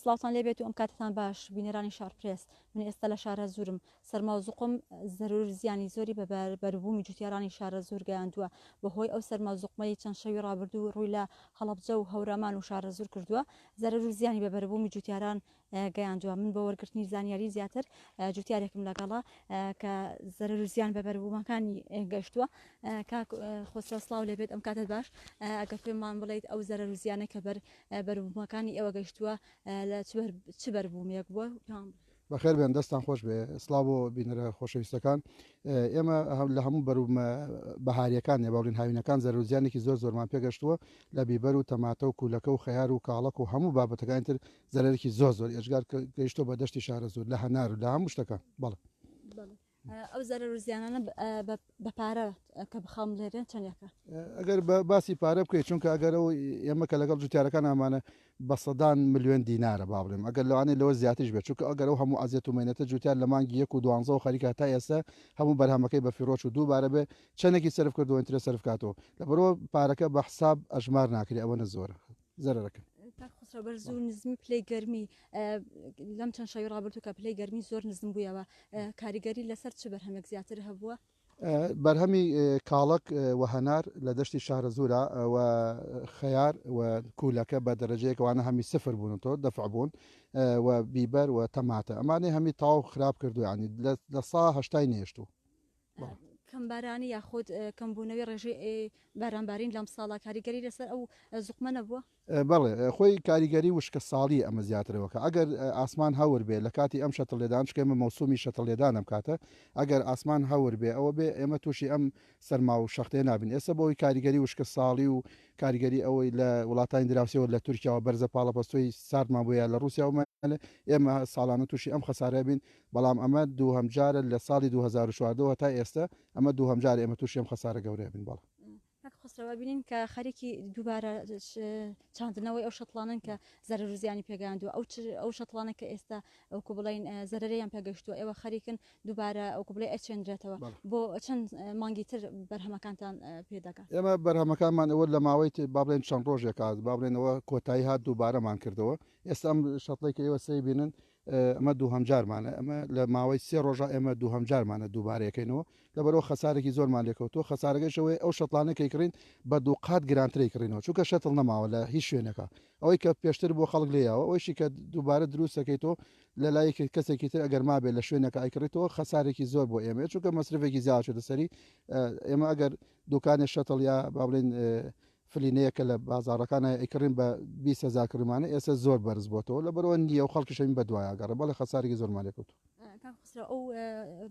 سڵاوتان لێبێت و ئەم کاتتان باش بینەرانی شارپرس من ئێستا لە شارە زورم سەرما و زوقم زەرور زیانی زۆری بە بەربوومی جوتیارانی شارە زۆر گەیاندووە بەهۆی ئەو سەرما زوقمەی چەند شەوی ڕابردوو ڕووی لە هەڵەبجە و هەورامان و شارە زۆر کردووە زەرور زیانی بە بەربوومی جوتیاران گەیاندووە من بە وەرگرتنی زانیاری زیاتر جوتیارێکم لەگەڵا کە زەرور زیان بە بەربوومەکانی گەشتووە کاک خۆسرە سڵاو لێبێت ئەم کاتت باش ئەگەر پێمان بڵێیت ئەو زەرور زیانە کە بەربوومەکانی ئێوە گەشتووە لە چ بەربوومێک بووە بەخێر بێن دەستان خۆش بێ سلااو بۆ بینەرە خۆشەویستەکان ئێمە لە هەموو بەرومە بەهاریەکان نێباڵین هاوینەکان زەرروزیانێکی زۆرمان پێگەشتووە لە بیبەر و تەماتە و کولەکە و خەیار و کاڵک و هەموو بابەتەکانی تر زەرێکی زۆر ئێژگار گەیشتۆ بە دەشتی شارە زۆر لە هەنار و لە هەموو شتەکان بەڵێ ئەو زەرور زیانانە بە پارە کە بخەم لێرێن چەندێکە ئەگەر باسی پارە بکەیت چونکە ئەگەرەوە ئێمە کە لەگەڵ جوتیارەکان ئامانە بە سەدان ملیۆن دینارە با بڵێم ئەگەر لەوانێت لەوە زیاترش بێت چونکە ئەگەرەوە هەموو ئازیەت و مێنێتە جوتیار لە مانگی 1 و 12 خەریکە تا ئێستا هەموو بەرهەمەکەی بە فیرۆچ و دووبارە بێ چەندێکی سرف کردو ئینترە سرفکاتەوە لەبەرەوە پارەکە بە حساب ئەژمار ناکری ئەوە زۆرە زەرەکە خسرە بەرز و نزمی پلەی گەرمی لەم چەند شەوی ڕابردوو کە پلەی گەرمی زۆر نزم بوویەوە کاریگەری لەسەر چ بەرهەمێک زیاتر هەبووە بەرهەمی کاڵک و هەنار لە دەشتی شارە زورە و خەیار و کولەکە بە دەرەجەیەکەوانە هەمی سفر بوون تۆ دەفع بوون و بیبەر و تەماتە ئەمانەی هەمی تاو خراپ کردویانی لە سا هەشتای نێشتو کەمبارانی یاخود کەمبوونەوەی ڕێژەی بارانبارین لەم ساڵا کاریگەری لەسەر ئەو زوقمە نەبووە بەڵێ خۆی کاریگەری وشکە ساڵی ئەمە زیاترەوەکە ئەگەر ئاسمان هەور بێ لە کاتی ئەم شەتە لێدان شکێمە مەوسومی شەتە لێدانم کاتە ئەگەر ئاسمان هەور بێ ئەوە بێ ئێمە تووشی ئەم سەرما و شەختەیە نابین ئێستا بۆی کاریگەری وشکە ساڵی و کاریگەری ئەوەی لە وڵاتانی دراوسەوە لە تورکیاوە بەرزە پاڵەپەستۆی ساردمان بووە لە رووسیاومە ئێمە ساڵانە تووشی ئەم خەسارە بین بەڵام ئەمە دوو هەمجارە لە ساڵی 2014 تا ئێستا ئەمە دوو هەمجار ئێمە تووشی ئەم خەسارە گەورەیە بین بەڵ خسرەوە بینین کە خەریکی دووبارە چاندنەوەی ئەو شەتڵانن کە زەرە ژوزیانی پێگەاندووە ئەو شەتڵانە کە ئێستا ئەوکو بڵین زەرەیان پێگەشتووە ئێوە خەریکن دووبارە ئەوکو بڵێ ئەچێنرێتەوە بۆ چەند مانگی تر بەرهەمەکانتان پێدەکات ئێمە بەرهەمەکانمان ئەوە لە ماوەی با بڵێن چەند ڕۆژێک کات با بڵێنەوە کۆتایی هات دووبارەمان کردەوە ئێستا ئەم شەتڵی کە ئێوە سەی بینن ئەمە دوو هەمجارمانە ئەمە لە ماوەی سێ ڕۆژە ئێمە دوو هەمجارمانە دووبارەکەینەوە لەبەرەوە خەسارێکی زۆرمان لێکەوتەوە خەسارەکەشەوەی ئەو شەتڵانەکەی کڕین بە دوو قات گرانتری کڕینەوە چونکە شەتڵ نەماوە لە هیچ شوێنەکە ئەوەی کە پێشتر بۆ خەڵک لێیەوە ئەوشی کە دووبارە دروستەکەیتەوە لە لای کەسێکی تر ئەگەر ما بێت لە شوێنەکە ئایکڕێتەوە خەسارێکی زۆر بۆ ئێمە چونکە مەصرفێکی زیاد شدە سەری ئێمە ئەگەر دوکانی شەتڵ یا با بڵێن فلینەیەکە لە بازارەکانە ئەیکڕین بە 20,000 کڕمانە ئێستا زۆر بەرز بۆتەوە لە بەرەوە نییە و خەڵکیشەین بە دوایەگەڕە بەڵێ خەسارێکی زۆرمان لێکەوت ئەو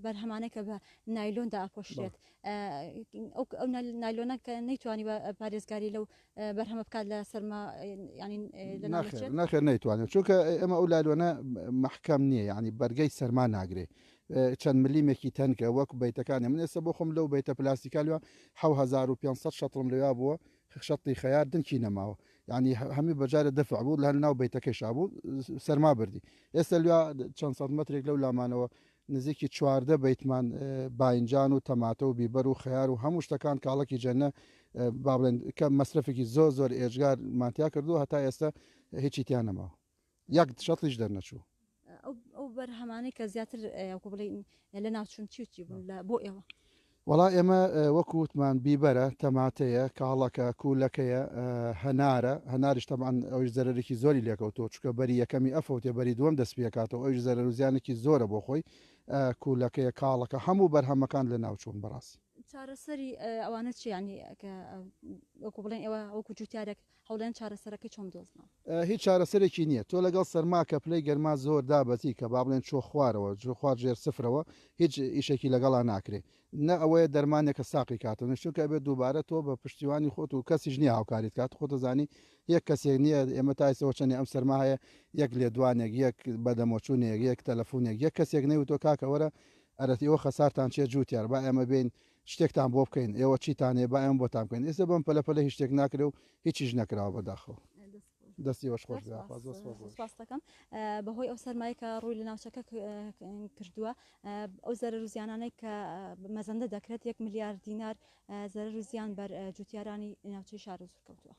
بەرهەمانەیە کە بە نایلۆندا ئاپۆشرێت ئەو نایلۆنە کە نەیتوانی بە پارێزگاری لەو بەرهەمە بکات لە سەرما ناخێر نەیتوانێت چونکە ئێمە ئەو لایلۆنە محکەم نییە ینی بەرگەی سەرما ناگرێ چەند ملیمێکی تەنکە وەک بیتەکانی من ئێستا بۆ خۆم لەو بیتە پلاستیکالوە 1500 شەتڵم لەوا بووە شەتی خەیار دنکی نەماوە ینی هەمی بەجارە دەفع بوو لە ناو بیتەکەی شابوو سەرما بردی ئێستا لوا چەند سەد مەترێک لەو لامانەوە نزیکی چواردە بیتمان باینجان و تەماتە و بیبەر و خەیار و هەموو شتەکان کاڵکی جەنە با بڵێن کە مەصرفێکی زۆر ئێژگار ماتیا کردو هەتا ئێستا هیچی تیان نەماوە یەک شەتڵیش دەرنەچوو ئەو بەرهەمانەی کە زیاتر بڵین لە ناوچون چی بوون لە بۆ ئێوە وڵا ئێمە وەکووتمان بیبەرە تەماتەیە کاڵەکە کوولەکەیە هەناریش تەمان ئەوش زەرێکی زۆری لێکەوتۆ چکە بەری یەکەمی ئەفەوتێ بەری دووەم دەست پێکاتەوە ئەوش زەرە وزیانێکی زۆرە بۆ خۆی کوولەکەیە کاڵەکە هەموو بەرهەمەکان لە ناوچوون بەڕاستی چارەسەری ئەوانە چیانی وەکو بڵێن ئێوە وەکو جوتیارێک هەوڵێن چارەسەرەکەی چۆم دۆزنەوە هیچ چارەسەرێکی نییە تۆ لەگەڵ سەرما کە پلەی گەرما زۆر دابەتی کە با بڵێن چۆ خوارەوە خوار ژێر سفرەوە هیچ ئیشێکی لەگەڵا ناکرێ نە ئەوەیە دەرمانێکە ساقی کاتەوە چونکە بێت دووبارە تۆ بە پشتیوانی خۆت و کەسیش نییە هاوکاریت کات خۆتە زانی یەک کەسێک نییە ئێمە تایسەوە چەندی ئەم سەرما هەیە یەک لێدوانێک یەک بەدەمۆچوونێک یەک تەلەفۆنێک یەک کەسێک نەی و تۆ کاکەوەرە ئەرەتیەوە خەسارتان چێ جووتیار با ئێمە بین شتێکتان بۆ بکەین ئێوە چیتانێ با ئەم بۆتان بکەین ئێستا بم پەلەپەلە هیچ شتێک ناکرێ و هیچیش نەکراوە بەداخەوە دەستی وەشخۆش سپاسەکەم بەهۆی ئەو سەرمایە ڕووی لە ناوچەکە کردووە ئەو زەرە روزیانانەی کە مەزەندە دەکرێت 1 ملیار دینار زەرە روزیان بەر جوتیارانی ناوچەی شارۆ کەوتووە